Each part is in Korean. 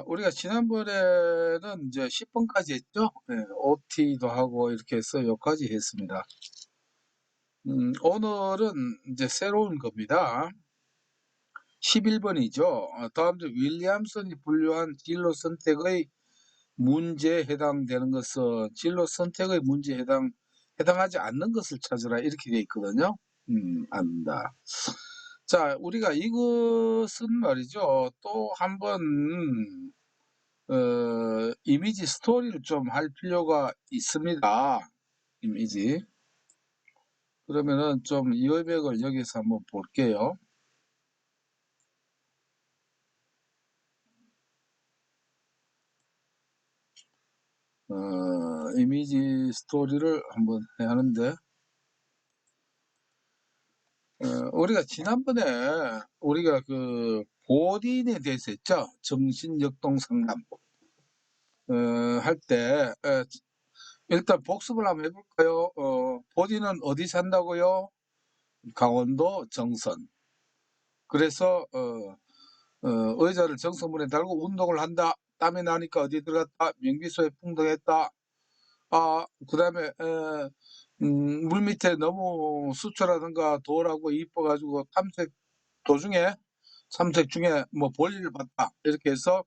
우리가 지난번에는 이제 10번까지 했죠. OT도 하고 이렇게 해서 여기까지 했습니다. 오늘은 이제 새로운 겁니다. 11번이죠. 다음 주 윌리엄슨이 분류한 진로 선택의 문제에 해당되는 것은 진로 선택의 문제에 해당하지 않는 것을 찾으라 이렇게 되어 있거든요. 안다. 자, 우리가 이것은 말이죠. 또 한번 이미지 스토리를 좀 할 필요가 있습니다. 이미지. 그러면은 좀 이어백을 여기서 한번 볼게요. 이미지 스토리를 한번 해야 하는데, 우리가 지난번에 우리가 그 보딘에 대해서 했죠. 정신역동 상담. 할 때, 일단 복습을 한번 해볼까요? 보딘은 어디 산다고요? 강원도 정선. 그래서, 의자를 정선물에 달고 운동을 한다. 땀이 나니까 어디 들어갔다. 명비소에 풍덩했다. 그 다음에, 물 밑에 너무 수초라든가 돌하고 이뻐가지고 탐색 중에 뭐 볼일을 봤다. 이렇게 해서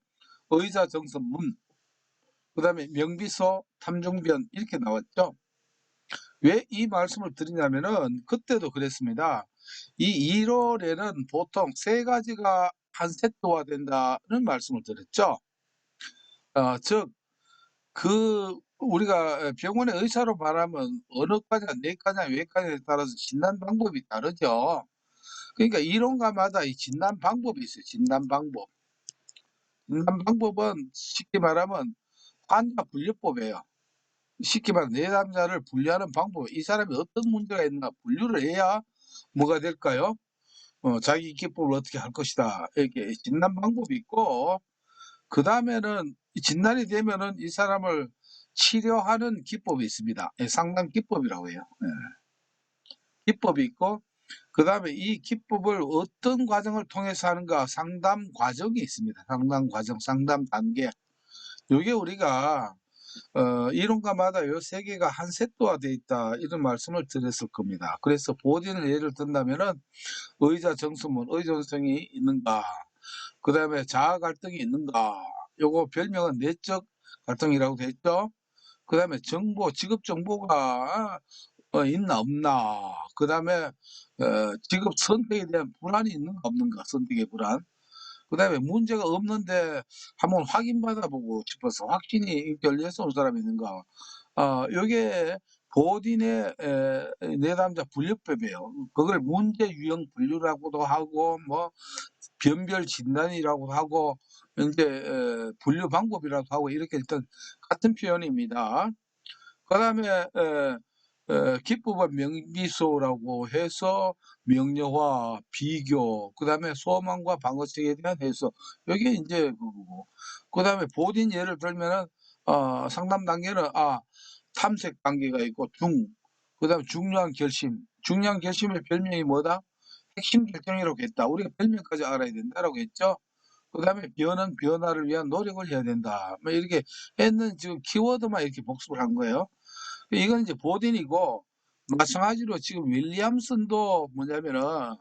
의자 정선문, 그 다음에 명비소 탐중변 이렇게 나왔죠. 왜 이 말씀을 드리냐면은 그때도 그랬습니다. 이 1월에는 보통 세 가지가 한 세트화 된다는 말씀을 드렸죠. 즉, 우리가 병원의 의사로 말하면 어느 과냐, 내과냐, 외과냐에 따라서 진단 방법이 다르죠. 그러니까 이론가마다 이 진단 방법이 있어요. 진단 방법. 진단 방법은 쉽게 말하면 환자 분류법이에요. 쉽게 말하면 내담자를 분류하는 방법. 이 사람이 어떤 문제가 있나 분류를 해야 뭐가 될까요? 자기 기법을 어떻게 할 것이다. 이렇게 진단 방법이 있고, 그 다음에는 진단이 되면은 이 사람을 치료하는 기법이 있습니다. 상담 기법이라고 해요. 기법이 있고, 그 다음에 이 기법을 어떤 과정을 통해서 하는가 상담 과정이 있습니다. 상담 과정, 상담 단계. 이게 우리가 이론가마다 요 세 개가 한 세트화 되어 있다 이런 말씀을 드렸을 겁니다. 그래서 보딘을 예를 든다면은 의자 정수문, 의존성이 있는가, 그 다음에 자아 갈등이 있는가, 요거 별명은 내적 갈등이라고 했죠. 그 다음에 직업 정보가 있나 없나, 그 다음에 직업 선택에 대한 불안이 있는가 없는가, 선택의 불안. 그 다음에 문제가 없는데 한번 확인받아보고 싶어서 확신이 결려서 온 사람이 있는가. 요게 보딘의 내담자 분류법이에요. 그걸 문제 유형 분류라고도 하고 뭐 변별 진단이라고 하고 이제 분류 방법이라고 하고 이렇게 일단 같은 표현입니다. 그다음에 기법은 명비소라고 해서 명료화, 비교, 그다음에 소망과 방어책에 대한 해석. 이게 이제 그거고. 그다음에 보딘 예를 들면은 상담 단계는 탐색 단계가 있고 그다음에 중요한 결심. 중요한 결심의 별명이 뭐다? 핵심 결정이라고 했다. 우리가 별명까지 알아야 된다라고 했죠. 그다음에 변은 변화를 위한 노력을 해야 된다. 뭐 이렇게 했는 지금 키워드만 이렇게 복습을 한 거예요. 이건 이제 보딘이고, 마찬가지로 지금 윌리엄슨도 뭐냐면은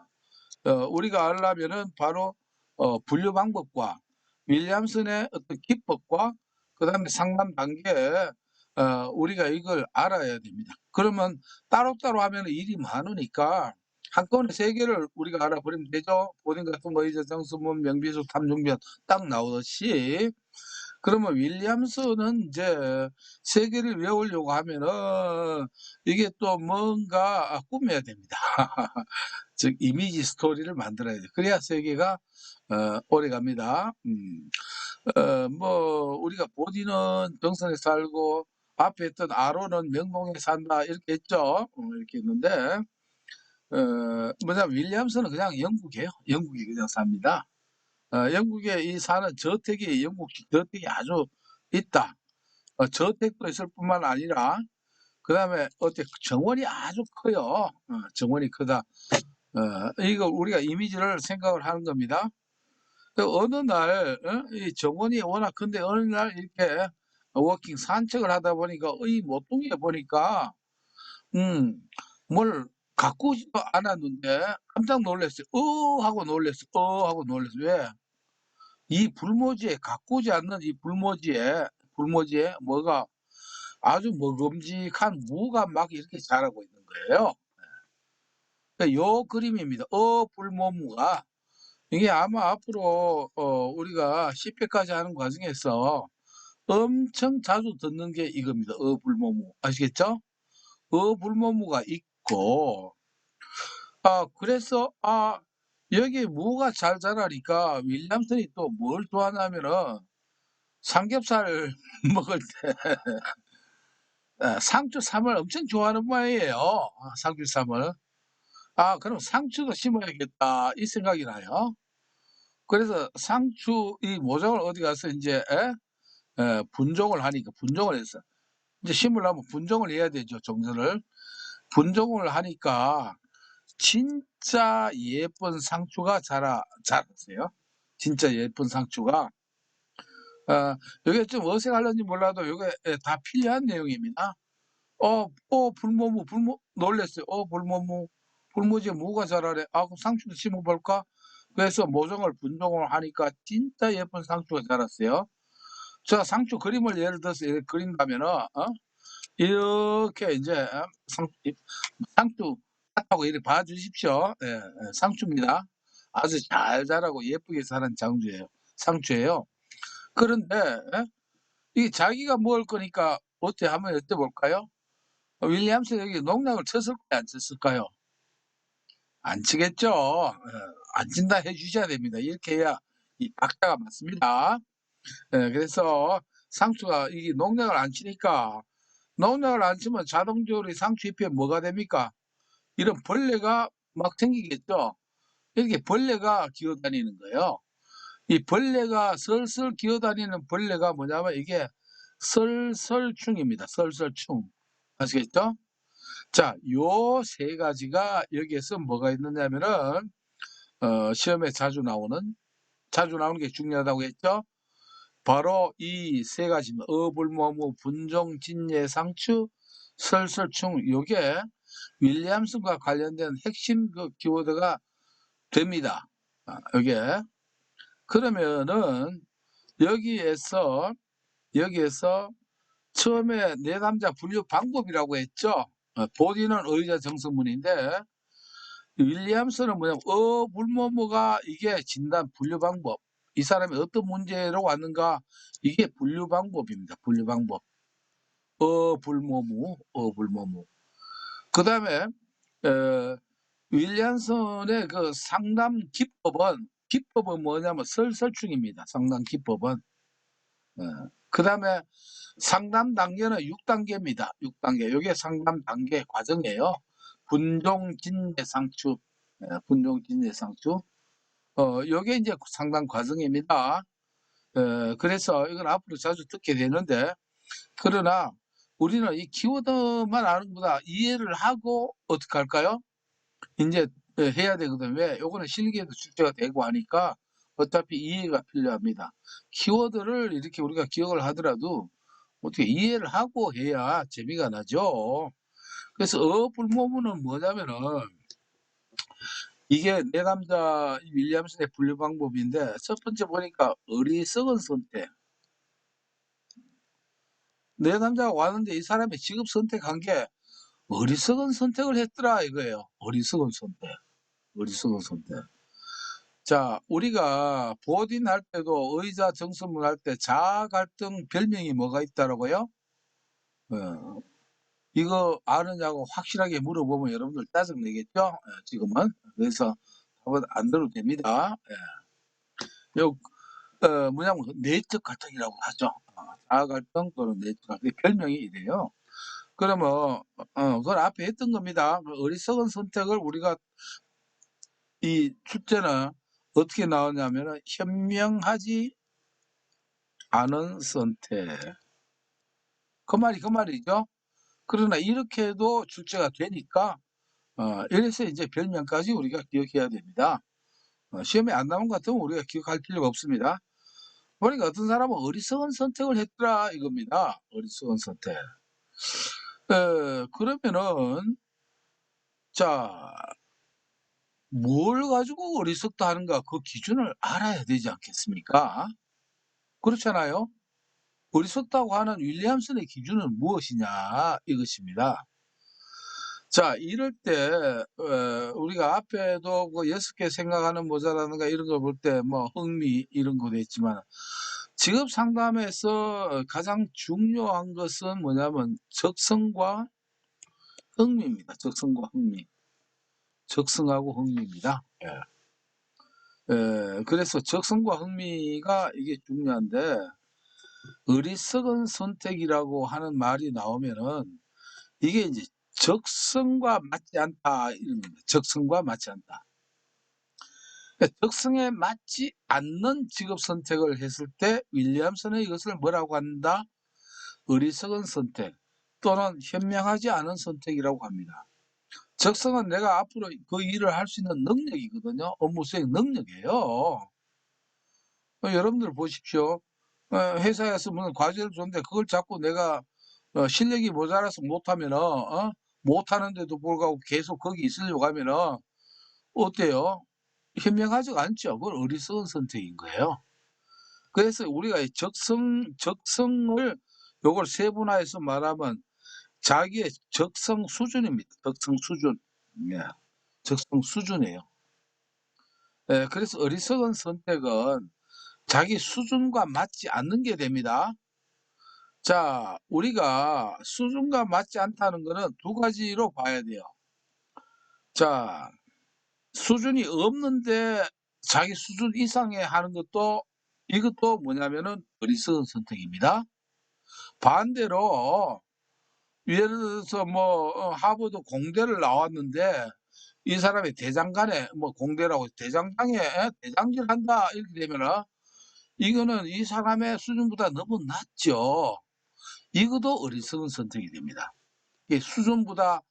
우리가 알려면은 바로 분류 방법과 윌리엄슨의 어떤 기법과 그다음에 상담 단계에 우리가 이걸 알아야 됩니다. 그러면 따로따로 하면 일이 많으니까 한꺼번에 세 개를 우리가 알아버리면 되죠. 보딘 같은 거 이제 정수문, 명비수, 탐중변 딱 나오듯이. 그러면 윌리엄슨은 이제 세 개를 외우려고 하면은 이게 또 뭔가 꾸며야 됩니다. 즉 이미지 스토리를 만들어야 돼. 그래야 세 개가 오래 갑니다. 뭐 우리가 보디는 정선에 살고 앞에 했던 아론은 명동에 산다 이렇게 했죠. 이렇게 했는데 뭐냐면 윌리엄슨은 그냥 영국이에요. 영국이 그냥 삽니다. 영국에 이 사는 저택이 영국식 저택이 아주 있다. 저택도 있을 뿐만 아니라 그다음에 어때 정원이 아주 커요. 정원이 크다. 이거 우리가 이미지를 생각을 하는 겁니다. 어느 날 이 정원이 워낙 큰데 어느 날 이렇게 워킹 산책을 하다 보니까 이 모퉁이에 보니까 음 뭘 가꾸지도 않았는데 깜짝 놀랐어요. 하고 놀랐어요. 하고 놀랐어요. 왜? 이 불모지에 가꾸지 않는 이 불모지에 뭐가 아주 먹음직한 무가 막 이렇게 자라고 있는 거예요. 요 그림입니다. 불모무가. 이게 아마 앞으로 우리가 10 회까지 하는 과정에서 엄청 자주 듣는 게 이겁니다. 불모무. 아시겠죠? 불모무가 있고 그래서 여기 무가 잘 자라니까 윌리엄슨이 또 뭘 좋아하냐면은 삼겹살 먹을 때 상추 3을 엄청 좋아하는 모양이에요. 상추 3을. '그럼 상추도 심어야겠다.' 이 생각이 나요. 그래서 상추 이 모종을 어디 가서 인제 분종을 하니까 분종을 했어. 이제 심으려면 분종을 해야 되죠, 종자를. 분종을 하니까 진짜 예쁜 상추가 자랐어요. 진짜 예쁜 상추가. 어 요게 좀 어색할런지 몰라도 요게 다 필요한 내용입니다. 불모무 놀랐어요. 불모무. 불모지에 무가 자라래. 그럼 상추도 심어 볼까?' 그래서 모종을 분종을 하니까 진짜 예쁜 상추가 자랐어요. 자, 상추 그림을 예를 들어서 이렇게 그린다면은 이렇게 인제 상추 밭하고 이렇게 봐 주십시오. 상추입니다. 아주 잘 자라고 예쁘게 자란 상추예요. 그런데 이게 자기가 먹을 거니까 어때 한번 여쭤볼까요? 윌리엄슨 여기 농약을 쳤을까요 안 쳤을까요? 안 치겠죠. 안 친다 해 주셔야 됩니다. 이렇게 해야 이 박자가 맞습니다. 그래서 상추가 이게 농약을 안 치니까 농약을 안 치면 자동적으로 이 상추 잎에 뭐가 됩니까? 이런 벌레가 막 생기겠죠. 이렇게 벌레가 기어다니는 거예요. 이 벌레가 슬슬 기어다니는 벌레가 뭐냐면 이게 설설충입니다. 설설충. 아시겠죠? 자, 요 세 가지가 여기에서 뭐가 있느냐면은 시험에 자주 나오는 게 중요하다고 했죠? 바로 이 세 가지입니다. 어불모무, 분종, 진예, 상추, 설설충. 요게 윌리엄슨과 관련된 핵심 그 키워드가 됩니다. 요게. 그러면은 여기에서 처음에 내담자 분류 방법이라고 했죠. 본인은 의자 정성문인데 윌리엄슨은 뭐냐면 불모모가 이게 진단 분류 방법. 이 사람이 어떤 문제로 왔는가 이게 분류 방법입니다. 분류 방법. 어불모무. 그다음에 어 윌리엄슨의 그 상담 기법은 뭐냐면 설설충입니다. 상담 기법은. 그다음에 상담 단계는 6단계입니다. 6단계. 요게 상담 단계 과정이에요. 분종, 진예, 상추. 분종, 진예, 상추. 요게 인제 상담 과정입니다. 그래서 이건 앞으로 자주 듣게 되는데 그러나 우리는 이 키워드만 아는 것보다 이해를 하고 어떻게 할까요? 인제 해야 되거든. 왜? 요거는 실기에도 출제가 되고 하니까 어차피 이해가 필요합니다. 키워드를 이렇게 우리가 기억을 하더라도 어떻게 이해를 하고 해야 재미가 나죠. 그래서 어불모문은 뭐냐면은 이게 내담자 윌리엄슨의 분류 방법인데 첫 번째 보니까 어리석은 선택. 내담자가 왔는데 이 사람이 직업 선택한 게 어리석은 선택을 했더라 이거예요. 어리석은 선택. 어리석은 선택. 자, 우리가 보딘 할 때도 의자 정선문 할 때 자아 갈등 별명이 뭐가 있다라고요? 어. 이거 아느냐고 확실하게 물어보면 여러분들 짜증 내겠죠? 지금은. 그래서 답은 안 들어도 됩니다. 요 뭐냐면 내적 갈등이라고 하죠. 자아 갈등 또는 내적 갈등. 별명이 이래요. 그러면 그걸 앞에 했던 겁니다. 그 어리석은 선택을 우리가 이 출제는 어떻게 나오냐면은 현명하지 않은 선택. 그 말이죠. 그러나 이렇게 해도 출제가 되니까 이래서 인제 별명까지 우리가 기억해야 됩니다. 시험에 안 나온 것 같으면 우리가 기억할 필요가 없습니다. 보니까 어떤 사람은 어리석은 선택을 했더라 이겁니다. 어리석은 선택. 그러면은 자, 뭘 가지고 어리석다 하는가 그 기준을 알아야 되지 않겠습니까? 그렇잖아요. 어리석다고 하는 윌리엄슨의 기준은 무엇이냐 이것입니다. 자, 이럴 때 우리가 앞에도 그 6개 생각하는 모자라든가 이런 걸 볼 때 뭐 흥미 이런 거도 있지만 직업 상담에서 가장 중요한 것은 뭐냐면 적성과 흥미입니다. 적성과 흥미. 적성하고 흥미입니다. 그래서 적성과 흥미가 이게 중요한데 어리석은 선택이라고 하는 말이 나오면은 이게 이제 적성과 맞지 않다 이런 겁니다. 적성과 맞지 않다. 그러니까 적성에 맞지 않는 직업 선택을 했을 때 윌리엄슨은 이것을 뭐라고 한다? 어리석은 선택 또는 현명하지 않은 선택이라고 합니다. 적성은 내가 앞으로 그 일을 할 수 있는 능력이거든요. 업무 수행 능력이에요. 여러분들 보십시오. 회사에서 무슨 과제를 줬는데 그걸 자꾸 내가 실력이 모자라서 못하면은 못하는데도 불구하고 계속 거기 있으려고 하면은 어때요? 현명하지가 않죠. 그건 어리석은 선택인 거예요. 그래서 우리가 이 적성을 요걸 세분화해서 말하면 자기의 적성 수준입니다. 적성 수준. 예. 적성 수준이에요. 그래서 어리석은 선택은 자기 수준과 맞지 않는 게 됩니다. 자, 우리가 수준과 맞지 않다는 거는 두 가지로 봐야 돼요. 자, 수준이 없는데 자기 수준 이상에 하는 것도 이것도 뭐냐면은 어리석은 선택입니다. 반대로 예를 들어서 뭐 하버드 공대를 나왔는데 이 사람이 대장간에 뭐 공대라고 대장장에 대장질한다 이렇게 되면은 이거는 이 사람의 수준보다 너무 낮죠. 이것도 어리석은 선택이 됩니다. 이 수준보다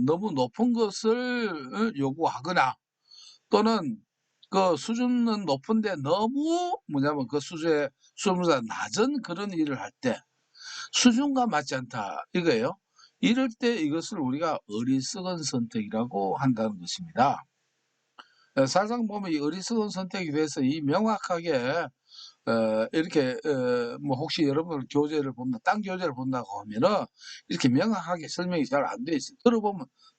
너무 높은 것을 요구하거나 또는 그 수준은 높은데 너무 뭐냐면 그 수준보다 낮은 그런 일을 할 때 수준과 맞지 않다 이거예요. 이럴 때 이것을 우리가 어리석은 선택이라고 한다는 것입니다. 사실상 보면 이 어리석은 선택에 대해서 이 명확하게 이렇게 뭐 혹시 여러분 교재를 본다, 딴 교재를 본다고 하면은 이렇게 명확하게 설명이 잘 안 돼 있어요.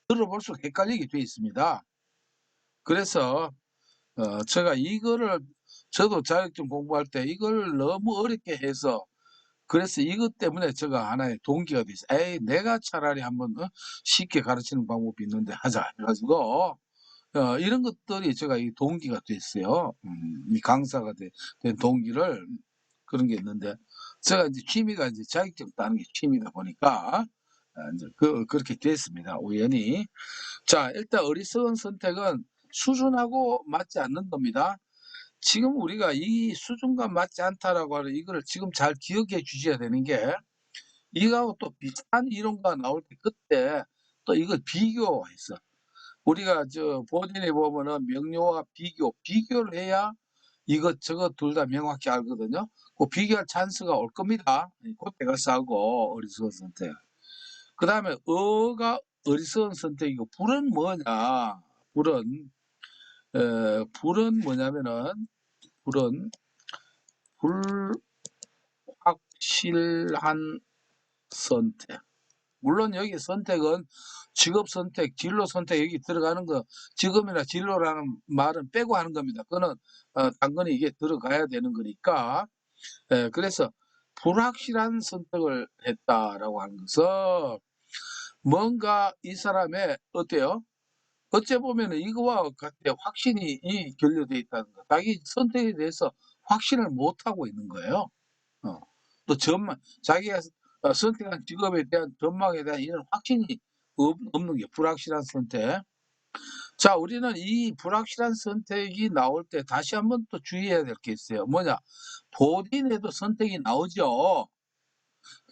들어볼수록 헷갈리게 돼 있습니다. 그래서 제가 이거를 저도 자격증 공부할 때 이걸 너무 어렵게 해서 그래서 이것 때문에 제가 하나의 동기가 돼 있어요. 에이, 내가 차라리 한번 쉽게 가르치는 방법이 있는데 하자 해가지고 이런 것들이 제가 이 동기가 됐어요. 이 강사가 된 동기를 그런 게 있는데 제가 이제 취미가 이제 자격증 따는 게 취미다 보니까 이제 그렇게 됐습니다. 우연히. 자, 일단 어리석은 선택은 수준하고 맞지 않는 겁니다. 지금 우리가 이 수준과 맞지 않다라고 하는 이거를 지금 잘 기억해 주셔야 되는 게 이거하고 또 비슷한 이론가 나올 때 그때 또 이걸 비교해서 우리가 저 보전에 보면은 명료와 비교를 해야 이것저것 둘 다 명확히 알거든요. 그 비교할 찬스가 올 겁니다. 그때 가서 하고 어리석은 선택. 그다음에 어가 어리석은 선택이고 불은 뭐냐? 불은 뭐냐면은 불은 불확실한 선택. 물론 여기 선택은 직업 선택, 진로 선택 여기 들어가는 거 직업이나 진로라는 말은 빼고 하는 겁니다. 그거는 당연히 이게 들어가야 되는 거니까. 그래서 불확실한 선택을 했다라고 하는 것은 뭔가 이 사람의 어때요? 어째 보면은 이거와 같아 확신이 결여돼 있다는 거. 자기 선택에 대해서 확신을 못 하고 있는 거예요. 어. 또 자기가 선택한 직업에 대한 전망에 대한 이런 확신이 없는 게 불확실한 선택. 자, 우리는 이 불확실한 선택이 나올 때 다시 한번 또 주의해야 될 게 있어요. 뭐냐? 보딘에도 선택이 나오죠.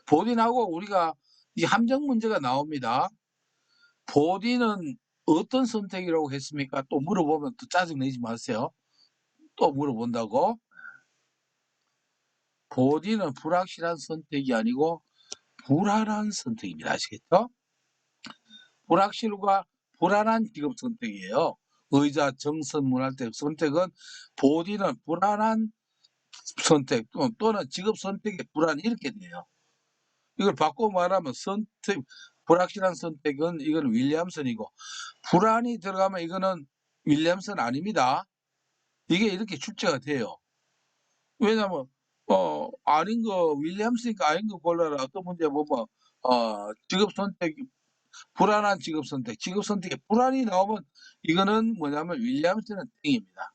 보딘하고 우리가 이 함정 문제가 나옵니다. 보딘은 어떤 선택이라고 했습니까? 또 물어보면 또 짜증내지 마세요. 또 물어본다고. 본인은 불확실한 선택이 아니고 불안한 선택입니다. 아시겠죠? 불확실과 불안한 직업 선택이에요. 의사, 정선, 문할 때 선택은 본인은 불안한 선택 또는 직업 선택의 불안 이렇게 돼요. 이걸 바꿔 말하면 선택 불확실한 선택은 이건 윌리엄슨이고 불안이 들어가면 이거는 윌리엄슨 아닙니다. 이게 이렇게 출제가 돼요. 왜냐면 아닌 거 윌리엄스니까 아닌 거 골라라. 어떤 문제 보면 직업 선택 불안한 직업 선택, 직업 선택에 불안이 나오면 이거는 뭐냐면 윌리엄스는 땡입니다.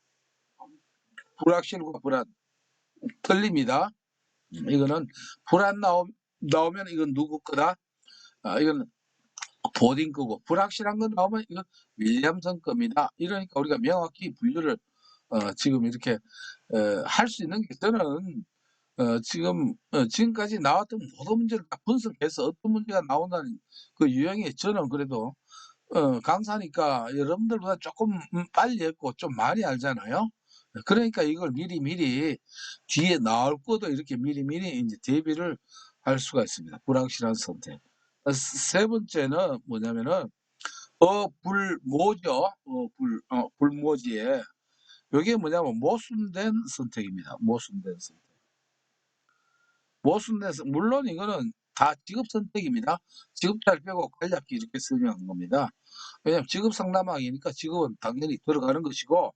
불확실과 불안 틀립니다. 이거는 불안 나오면 이건 누구 거다? 이거는 보딩 거고 불확실한 거 나오면 이건 윌리엄슨 겁니다. 이러니까 우리가 명확히 분류를 지금 이렇게 할 수 있는 게 저는 지금까지 나왔던 모든 문제를 다 분석해서 어떤 문제가 나온다는 그 유형에 저는 그래도 강사니까 여러분들보다 조금 빨리 했고 좀 많이 알잖아요. 그러니까 이걸 미리미리 뒤에 나올 것도 이렇게 미리미리 이제 대비를 할 수가 있습니다. 불확실한 선택. 세 번째는 뭐냐면은 불모죠. 불모지에 요게 뭐냐면 모순된 선택입니다. 모순된 선택. 모순된 물론 이거는 다 직업 선택입니다. 직업자를 빼고 간략히 이렇게 설명한 겁니다. 왜냐면 직업 상담학이니까 직업은 당연히 들어가는 것이고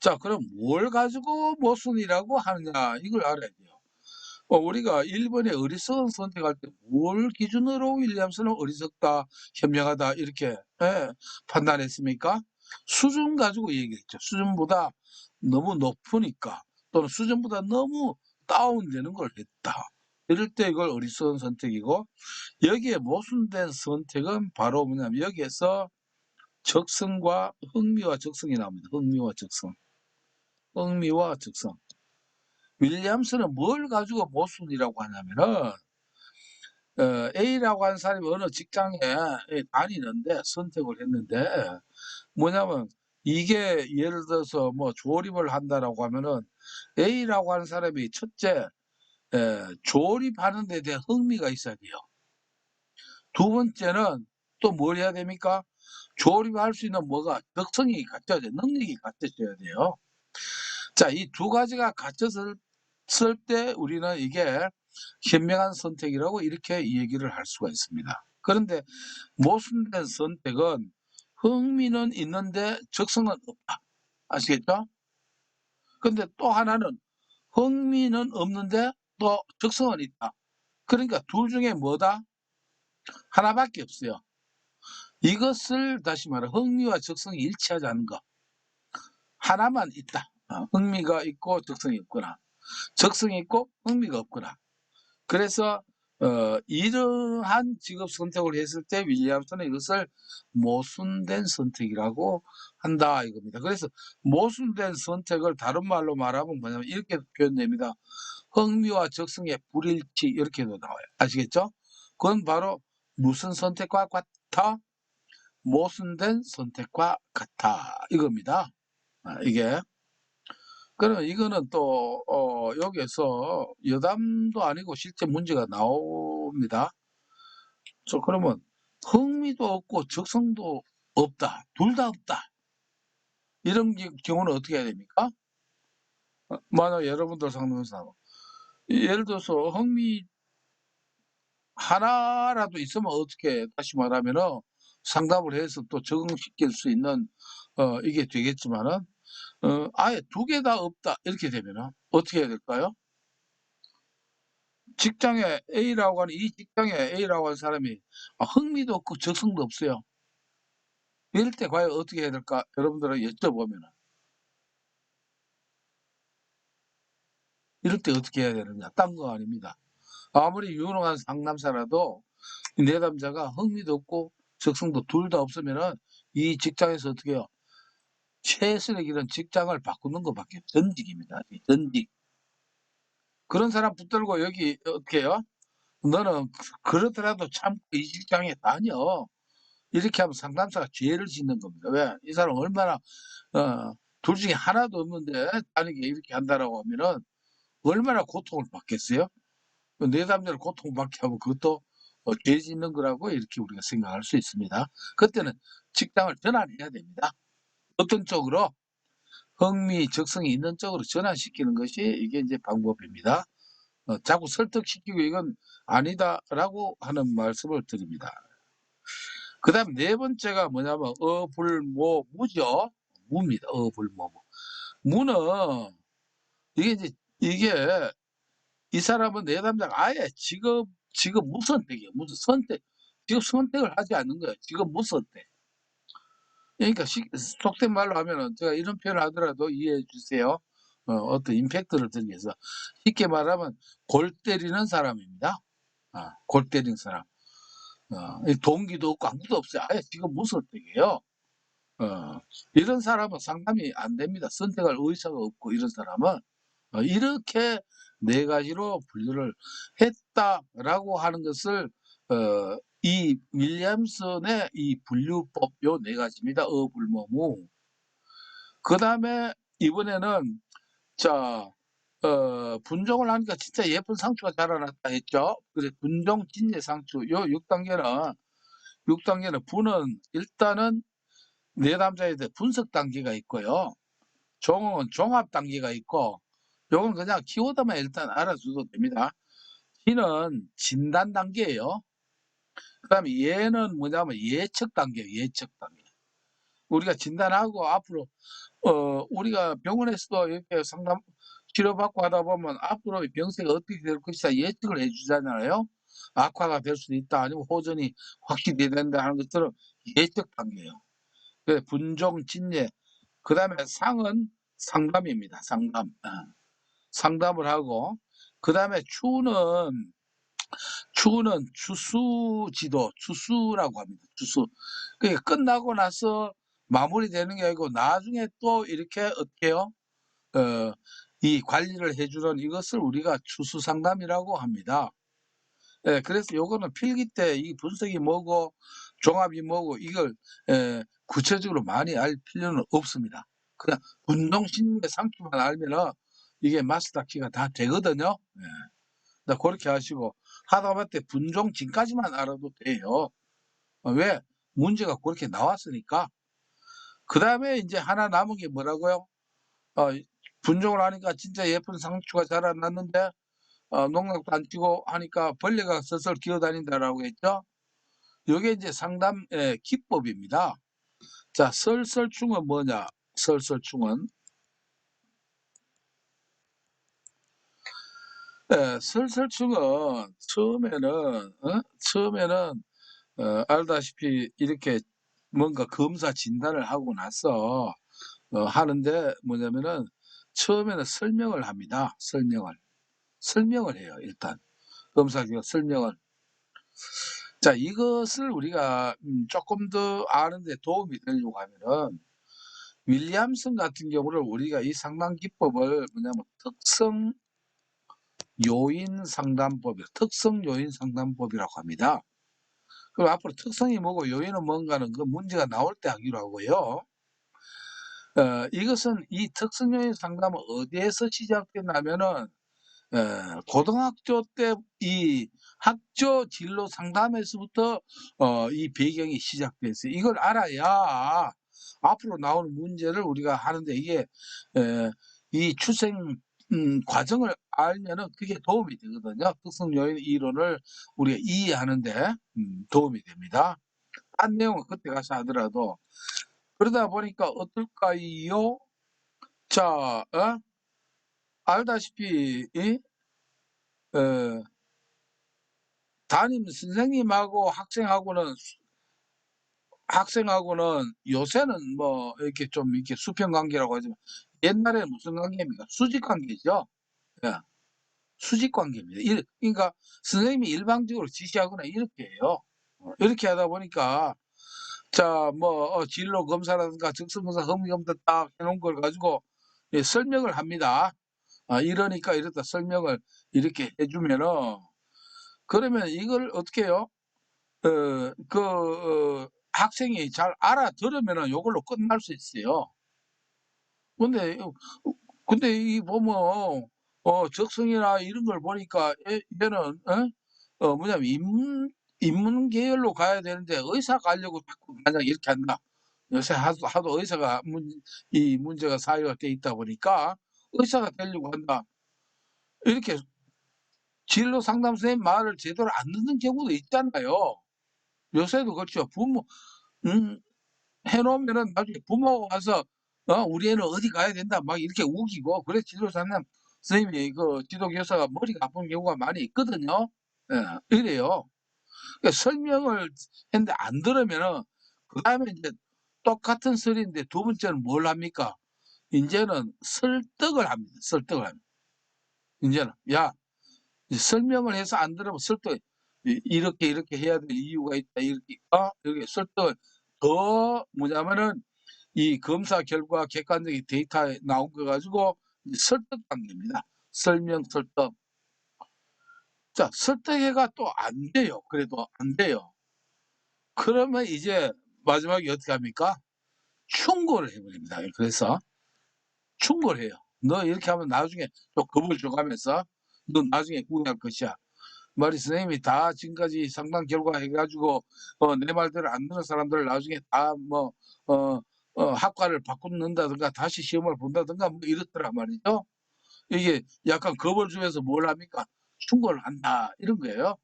자 그럼 뭘 가지고 모순이라고 하느냐 이걸 알아야 돼요. 우리가 1번에 어리석은 선택할 때 뭘 기준으로 윌리엄슨은 어리석다, 현명하다 이렇게 판단했습니까? 수준 가지고 얘기했죠. 수준보다 너무 높으니까 또는 수준보다 너무 다운되는 걸 했다. 이럴 때 이걸 어리석은 선택이고 여기에 모순된 선택은 바로 뭐냐면 여기에서 적성과 흥미와 적성이 나옵니다. 흥미와 적성. 흥미와 적성. 윌리엄스는 뭘 가지고 모순이라고 하냐면은 A라고 하는 사람이 어느 직장에 다니는데 선택을 했는데 뭐냐면 이게 예를 들어서 뭐 조립을 한다라고 하면은 A라고 하는 사람이 첫째 조립하는 데 대한 흥미가 있어야 돼요. 두 번째는 또 뭘 해야 됩니까? 조립할 수 있는 뭐가 적성이 갖춰야 돼요. 능력이 갖춰져야 돼요. 자, 이 두 가지가 갖춰졌을 때 우리는 이게 현명한 선택이라고 이렇게 얘기를 할 수가 있습니다. 그런데 모순된 선택은 흥미는 있는데 적성은 없다. 아시겠죠? 근데 또 하나는 흥미는 없는데 또 적성은 있다. 그러니까 둘 중에 뭐다? 하나밖에 없어요. 이것을 다시 말해 흥미와 적성이 일치하지 않은 것. 하나만 있다. 흥미가 있고 적성이 없거나 적성이 있고 흥미가 없거나 그래서 이러한 직업 선택을 했을 때 윌리엄슨은 이것을 모순된 선택이라고 한다 이겁니다. 그래서 모순된 선택을 다른 말로 말하면 뭐냐면 이렇게 표현됩니다. 흥미와 적성의 불일치 이렇게도 나와요. 아시겠죠? 그건 바로 무슨 선택과 같아? 모순된 선택과 같아 이겁니다. 이게 그러면 이거는 또 여기에서 여담도 아니고 실제 문제가 나옵니다. 그러면 흥미도 없고 적성도 없다. 둘 다 없다. 이런 경우는 어떻게 해야 됩니까? 만약 여러분들 상담에서 예를 들어서 흥미 하나라도 있으면 어떻게 다시 말하면은 상담을 해서 또 적응시킬 수 있는 이게 되겠지만은 아예 두 개 다 없다 이렇게 되면은 어떻게 해야 될까요? 직장에 A라고 하는 이 직장에 A라고 하는 사람이 흥미도 없고 적성도 없어요. 이럴 때 과연 어떻게 해야 될까? 여러분들에게 여쭤보면은. 이럴 때 어떻게 해야 되느냐? 딴 거 아닙니다. 아무리 유능한 상담사라도 이 내담자가 흥미도 없고 적성도 둘 다 없으면은 이 직장에서 어떻게 해요? 최선의 길은 직장을 바꾸는 것밖에 전직입니다. 전직. 그런 사람 붙들고 여기 어떻게 해요? 너는 그러더라도 참고 이 직장에 다녀. 이렇게 하면 상담사가 죄를 짓는 겁니다. 왜? 이 사람 얼마나 둘 중에 하나도 없는데 다르게 이렇게 한다라고 하면은 얼마나 고통을 받겠어요? 내담자를 고통받게 하면 그것도 죄 짓는 거라고 이렇게 우리가 생각할 수 있습니다. 그때는 직장을 전환해야 됩니다. 어떤 쪽으로? 흥미, 적성이 있는 쪽으로 전환시키는 것이 이게 이제 방법입니다. 자꾸 설득시키고 이건 아니다라고 하는 말씀을 드립니다. 그다음 네 번째가 뭐냐면 무죠. 무입니다. 어불모. 무는 이게 이 사람은 내담자가 아예 직업 무선택이에요. 무슨 선택. 직업 선택을 하지 않는 거예요. 직업 무선택. 그러니까 속된 말로 하면은 제가 이런 표현을 하더라도 이해해 주세요. 어떤 임팩트를 드리기 위해서. 쉽게 말하면 골 때리는 사람입니다. 골 때리는 사람. 동기도 없고 아무도 없어요. 아예 직업 무선택이에요. 이런 사람은 상담이 안 됩니다. 선택할 의사가 없고 이런 사람은 이렇게 네 가지로 분류를 했다라고 하는 것을 이 윌리엄슨의 이 분류법 요 네 가지입니다. 어불모무. 그다음에 이번에는 자 분종을 하니까 진짜 예쁜 상추가 자라났다 했죠. 그래 분종, 진제, 상추 요 6단계는 분은 일단은 내담자에 대해 분석 단계가 있고요. 종은 종합 단계가 있고 요건 그냥 키워드만 일단 알아줘도 됩니다. 진은 진단 단계예요. 그다음에 예는 뭐냐면 예측 단계예요. 예측 단계. 우리가 진단하고 앞으로 우리가 병원에서도 이렇게 상담 치료받고 하다 보면 앞으로 병세가 어떻게 될 것이다 예측을 해 주잖아요. 악화가 될 수도 있다 아니면 호전이 확실히 된다 하는 것들은 예측 단계예요. 그 분종, 진예. 그다음에 상은 상담입니다. 상담. 상담을 하고 그다음에 추는 추수지도, 추수라고 합니다. 추수. 그러니까 끝나고 나서 마무리되는 게 아니고 나중에 또 이렇게 어떻게 해요? 이 관리를 해 주는 이것을 우리가 추수 상담이라고 합니다. 예, 그래서 요거는 필기 때 이 분석이 뭐고 종합이 뭐고 이걸 구체적으로 많이 알 필요는 없습니다. 그냥 분동신의 상추만 알면은 이게 마스터키가 다 되거든요. 예. 그렇게 하시고 하다못해 분종진까지만 알아도 돼요. 왜? 문제가 그렇게 나왔으니까. 그다음에 이제 하나 남은 게 뭐라고요? 분종을 하니까 진짜 예쁜 상추가 자라났는데 농약도 안 치고 하니까 벌레가 슬슬 기어다닌다라고 했죠. 요게 이제 상담의 기법입니다. 자, 설설충은 뭐냐? 설설충은 설설충은 처음에는 알다시피 이렇게 뭔가 검사 진단을 하고 나서 하는데 뭐냐면은 처음에는 설명을 합니다. 설명을 해요. 일단 검사기가 설명을. 자, 이것을 우리가 조금 더 아는 데 도움이 되려고 하면은 윌리엄슨 같은 경우를 우리가 이 상담 기법을 뭐냐면 특성 요인 상담법이라고 합니다. 그럼 앞으로 특성이 뭐고 요인은 뭔가는 그 문제가 나올 때 하기로 하고요. 이것은 이 특성 요인 상담은 어디에서 시작됐냐면은 고등학교 때 이 학교 진로 상담에서부터 이 배경이 시작됐어요. 이걸 알아야 앞으로 나오는 문제를 우리가 하는데 이게 이 출생 과정을 알면은 그게 도움이 되거든요. 특성 요인 이론을 우리가 이해하는 데 도움이 됩니다. 딴 내용은 그때 가서 하더라도. 그러다 보니까 어떨까요? 자, 알다시피 어 담임 선생님하고 학생하고는 요새는 뭐 이렇게 좀 이렇게 수평 관계라고 하지만 옛날에는 무슨 관계입니까? 수직 관계죠. 예. 수직 관계입니다. 그러니까 선생님이 일방적으로 지시하거나 이렇게 해요. 이렇게 하다 보니까 자 뭐 진로 검사라든가 적성검사, 흥미검사 딱 해 놓은 걸 가지고 예 설명을 합니다. 이러니까 이렇다 설명을 이렇게 해 주면은 그러면 이걸 어떻게 해요? 학생이 잘 알아들으면은 요걸로 끝날 수 있어요. 근데 근데 이 보면 적성이나 이런 걸 보니까 얘는 뭐냐면 인문 계열로 가야 되는데 의사 가려고 자꾸 만약 이렇게 한다. 요새 하도 의사가 이 문제가 사회가 돼 있다 보니까 의사가 되려고 한다. 이렇게 진로 상담 선생님 말을 제대로 안 듣는 경우도 있잖아요. 요새도 그렇죠. 부모 음 해 놓으면은 나중에 부모가 와서 "우리 애는 어디 가야 된다." 막 이렇게 우기고 그래서 진로 상담 선생님이 그 지도 교사가 머리가 아픈 경우가 많이 있거든요. 예. 이래요. 그러니까 설명을 했는데 안 들으면은 그다음에 인제 똑같은 소리인데 두 번째는 뭘 합니까? 인제는 설득을 합니다. 설득을 합니다. 인제는 "야 이 설명을 해서 안 들으면 설득 이렇게 이렇게 해야 될 이유가 있다." 이렇게 이렇게 설득을 더 뭐냐면은 이 검사 결과 객관적인 데이터에 나온 거 가지고 이제 설득하는 겁니다. 설명 설득. 자 설득해가 또 안 돼요. 그래도 안 돼요. 그러면 이제 마지막에 어떻게 합니까? 충고를 해 버립니다. 그래서 충고를 해요. "너 이렇게 하면 나중에 또 겁을 줘 가면서 너 나중에 후회할 것이야." 말이 선생님이 다 지금까지 상담 결과 해 가지고 내 말대로 안 듣는 사람들을 나중에 다 뭐 어 학과를 바꾼다든가 다시 시험을 본다든가 뭐 이렇더란 말이죠. 이게 약간 겁을 주면서 뭘 합니까? 충고를 한다 이런 거예요.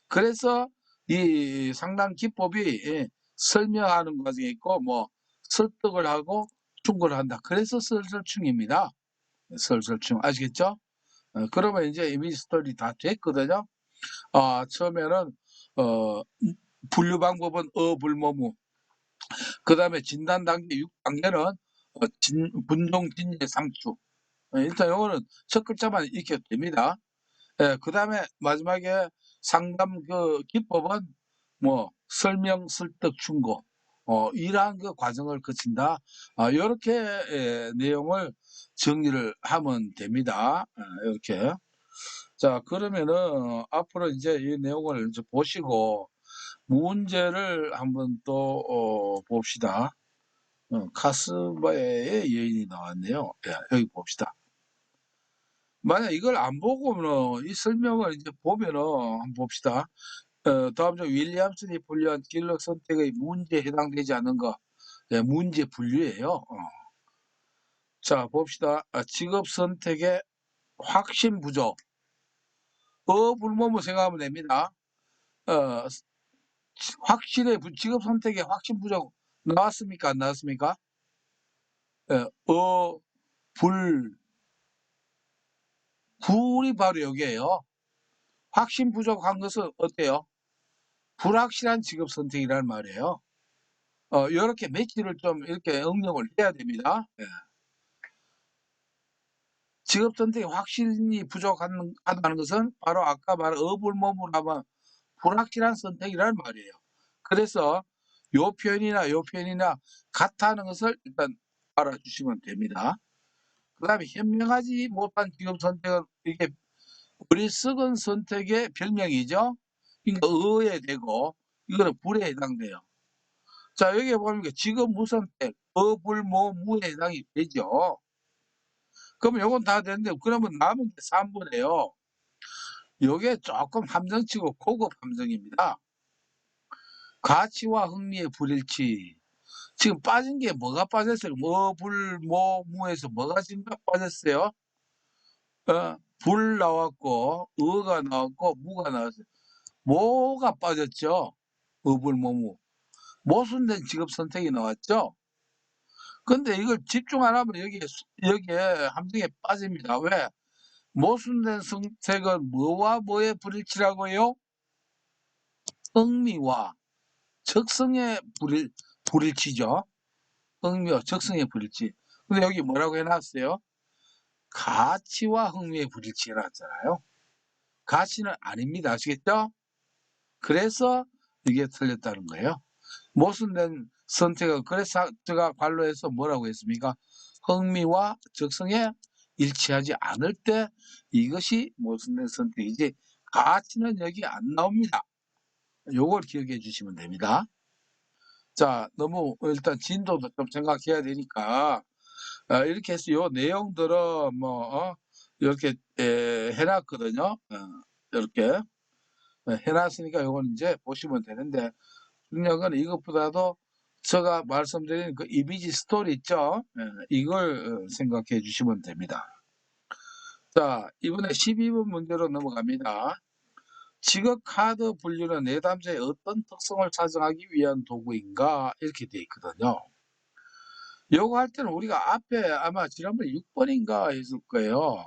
그래서 이 상담 기법이 설명하는 과정이 있고 뭐 설득을 하고 충고를 한다. 그래서 설설충입니다. 설설충 아시겠죠? 그러면 인제 이미지 스토리 다 됐거든요. 처음에는 어 분류 방법은 어불모무. 그다음에 진단 단계 6 단계는 진 분종 진예 상추. 일단 요거는 첫 글자만 익혀도 됩니다. 예. 그다음에 마지막에 상담 그 기법은 뭐 설명, 설득, 충고 이러한 그 과정을 거친다. 요렇게 내용을 정리를 하면 됩니다. 요렇게. 자 그러면은 앞으로 인제 이 내용을 이제 보시고 문제를 한번 또 봅시다. 카스바의 여인이 나왔네요. 예 여기 봅시다. 만약 이걸 안 보고는 이 설명을 이제 보면은 한번 봅시다. 다음 중 윌리엄슨이 분류한 진로 선택의 문제에 해당되지 않는 거. 예 문제 분류예요. 자 봅시다. 직업 선택의 확신 부족. 어불모모 생각하면 됩니다. 어 확실의 직업 선택의 확신 부족 나왔습니까? 안 나왔습니까? 예. 불 불이 바로 여기에요. 확신 부족한 것은 어때요? 불확실한 직업 선택이라는 말이에요. 요렇게 매치를 좀 이렇게 응용을 해야 됩니다. 예. 직업 선택의 확신이 하다는 것은 바로 아까 말한 어불머불하면 불확실한 선택이라는 말이에요. 그래서 요 표현이나 요 표현이나 같다는 것을 일단 알아주시면 됩니다. 그다음에 현명하지 못한 직업 선택은 이게 어리석은 선택의 별명이죠. 그러니까 어에 되고 이거는 불에 해당돼요. 자 여기에 보니까 직업 무선택 어불모무에 해당이 되죠. 그러면 요건 다 됐는데 그러면 남은 게 3 번이에요. 요게 쪼끔 함정치고 고급 함정입니다. 가치와 흥미의 불일치. 지금 빠진 게 뭐가 빠졌어요? 어불모무에서 뭐가 지금 빠졌어요? 불 나왔고 어가 나왔고 무가 나왔어요. 뭐가 빠졌죠? 어불모무. 모순된 직업 선택이 나왔죠? 근데 이걸 집중 안 하면 여기에 함정에 빠집니다. 왜? 모순된 선택은 뭐와 뭐의 불일치라고요? 흥미와 적성의 불일치죠. 흥미와 적성의 불일치. 근데 여기 뭐라고 해 놨어요? 가치와 흥미의 불일치 해 놨잖아요. 가치는 아닙니다. 아시겠죠? 그래서 이게 틀렸다는 거예요. 모순된 선택은 그래서 제가 관로에서 뭐라고 했습니까? 흥미와 적성에 일치하지 않을 때 이것이 모순된 선택이지 가치는 여기 안 나옵니다. 요걸 기억해 주시면 됩니다. 자, 너무 일단 진도도 좀 생각해야 되니까 이렇게 해서 요 내용들은 뭐 요렇게 해 놨거든요. 요렇게 해 놨으니까 요거는 인제 보시면 되는데 중요한 건 이것보다도 제가 말씀드린 그 이미지 스토리 있죠? 이걸 생각해 주시면 됩니다. 자, 이번에 12번 문제로 넘어갑니다. 지극 카드 분류는 내담자의 어떤 특성을 찾아가기 위한 도구인가? 이렇게 돼 있거든요. 요거 할 때는 우리가 앞에 아마 지난번에 6 번인가 했을 거예요.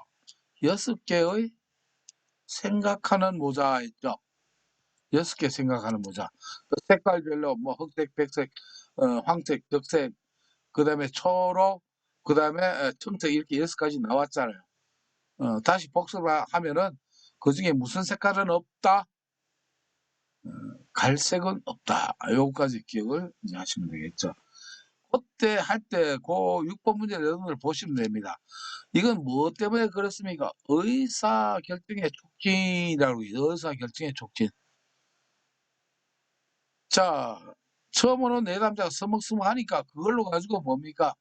6 개의 생각하는 모자 있죠. 6개 생각하는 모자. 그 색깔별로 뭐 흑색, 백색, 황색, 적색, 그다음에 초록, 그다음에 청색 이렇게 6 가지 나왔잖아요. 다시 복습을 하면은 그중에 무슨 색깔은 없다? 갈색은 없다. 요거까지 기억을 이제 하시면 되겠죠. 그때 할 때 고 6번 문제 내용을 보시면 됩니다. 이건 무엇 때문에 그렇습니까? 의사결정의 촉진이라고 해요. 의사결정의 촉진. 자, 처음으로 내담자가 서먹서먹하니까 그걸로 가지고 뭡니까?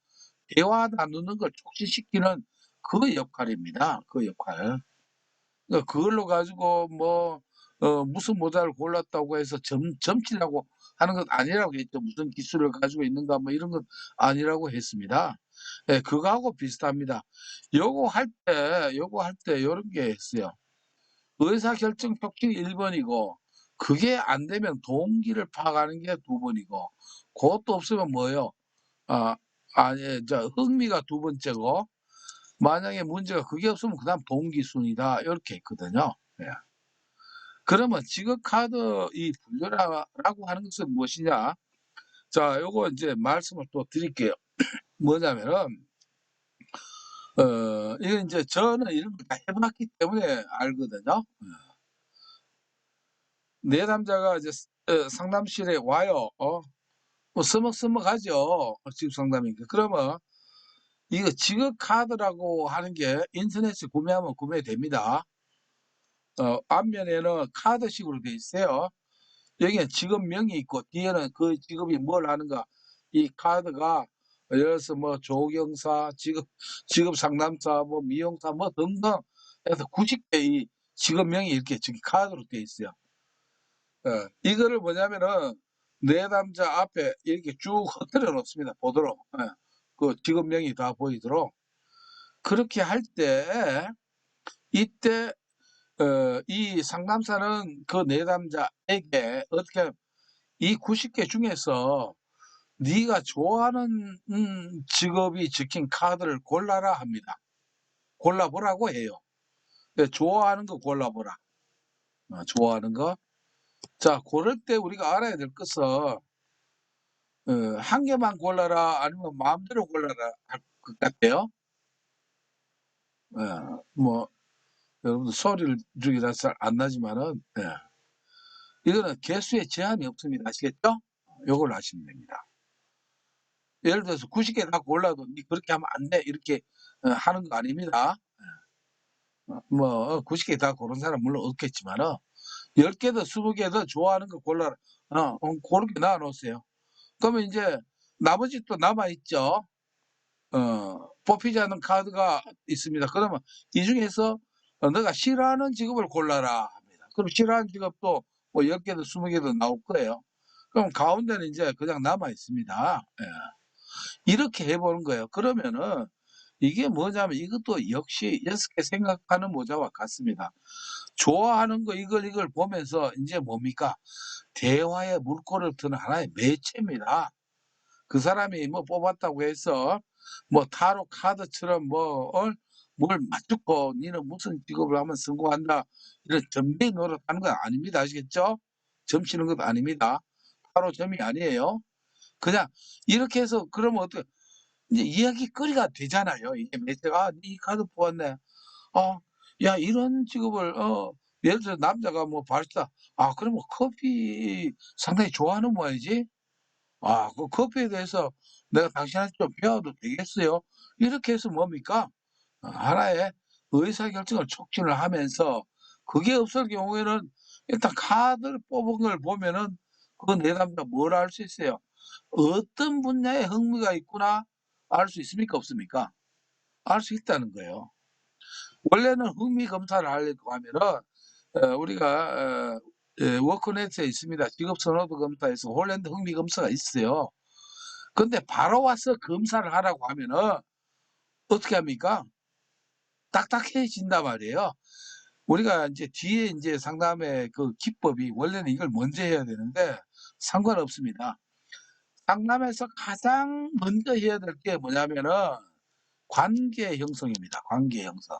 대화 나누는 걸 촉진시키는 그 역할입니다. 그 역할. 그러니까 그걸로 가지고 뭐 무슨 모자를 골랐다고 해서 점치려고 하는 건 아니라고 했죠. 무슨 기술을 가지고 있는가 뭐 이런 건 아니라고 했습니다. 예, 그거하고 비슷합니다. 요거 할 때 요런 게 있어요. 의사결정 촉진 1 번이고 그게 안 되면 동기를 파악하는 게 2 번이고 그것도 없으면 뭐예요? 아 아니 흥미가 2 번째고 만약에 문제가 그게 없으면 그다음 동기순이다. 요렇게 있거든요. 예. 그러면 지금 카드 이 분류라고 하는 것은 무엇이냐? 자, 요거 인제 말씀을 또 드릴게요. 뭐냐면은 이건 인제 저는 이런 걸 다 해 봤기 때문에 알거든요. 내담자가 이제 상담실에 와요. 뭐 서먹서먹하죠. 지급 상담이니까. 그러면 이거 지급 카드라고 하는 게 인터넷에 구매하면 구매됩니다. 앞면에는 카드식으로 돼 있어요. 여기에 직업명이 있고 뒤에는 그 직업이 뭘 하는가. 이 카드가 예를 들어서 뭐 조경사, 직업 상담사, 뭐 미용사 뭐 등등 해서 90 개의 직업명이 이렇게 저기 카드로 돼 있어요. 이거를 뭐냐면은 내담자 앞에 이렇게 쭉 흩어져 놓습니다, 보도록. 그 직업명이 다 보이도록. 그렇게 할 때 이때 이 상담사는 그 내담자에게 어떻게 하면 이 90개 중에서 "네가 좋아하는 직업이 적힌 카드를 골라라." 합니다. 골라 보라고 해요. 좋아하는 거 골라 보라. 좋아하는 거. 자, 고를 때 우리가 알아야 될 것은 1 개만 골라라 아니면 마음대로 골라라 할 것 같아요. 예. 뭐 여러분들 소리를 죽이라 잘 안 나지만은 이거는 개수에 제한이 없습니다. 아시겠죠? 요걸로 하시면 됩니다. 예를 들어서 90개 다 골라도 "니 그렇게 하면 안 돼." 이렇게 하는 거 아닙니다. 뭐 90개 다 고른 사람 물론 없겠지만은 10 개든 20 개든 좋아하는 거 골라라. 고렇게 놔 놓으세요. 그러면 인제 나머지 또 남아 있죠. 뽑히지 않은 카드가 있습니다. 그러면 이 중에서 "너가 싫어하는 직업을 골라라." 합니다. 그럼 싫어하는 직업도 뭐 10 개든 20 개든 나올 거예요. 그럼 가운데는 인제 그냥 남아 있습니다. 예. 이렇게 해 보는 거예요. 그러면은 이게 뭐냐면 이것도 역시 6개 생각하는 모자와 같습니다. 좋아하는 거 이걸 보면서 인제 뭡니까? 대화의 물꼬를 트는 하나의 매체입니다. 그 사람이 뭐 뽑았다고 해서 뭐 타로 카드처럼 뭘 맞추고 "니는 무슨 직업을 하면 성공한다." 이런 점쟁이 노릇하는 건 아닙니다. 아시겠죠? 점 치는 것도 아닙니다. 타로 점이 아니에요. 그냥 이렇게 해서 그러면 인제 이야깃거리가 되잖아요. 이게 매체가 "아 네 카드 뽑았네. 야 이런 직업을" 예를 들어 남자가 뭐 바리스타 그러면 커피 상당히 좋아하는 모양이지? 그 커피에 대해서 내가 당신한테 좀 배워도 되겠어요? 이렇게 해서 뭡니까? 하나의 의사결정을 촉진을 하면서 그게 없을 경우에는 일단 카드를 뽑은 걸 보면은 그 내담자가 뭘 알 수 있어요? 어떤 분야에 흥미가 있구나 알 수 있습니까? 없습니까? 알 수 있다는 거예요. 원래는 흥미 검사를 하려고 하면은 우리가 워크넷에 있습니다. 직업 선호도 검사에서 홀랜드 흥미 검사가 있어요. 근데 바로 와서 검사를 하라고 하면은 어떻게 합니까? 딱딱해진단 말이에요. 우리가 인제 뒤에 인제 상담의 그 기법이 원래는 이걸 먼저 해야 되는데 상관없습니다. 상담에서 가장 먼저 해야 될 게 뭐냐면은 관계 형성입니다. 관계 형성.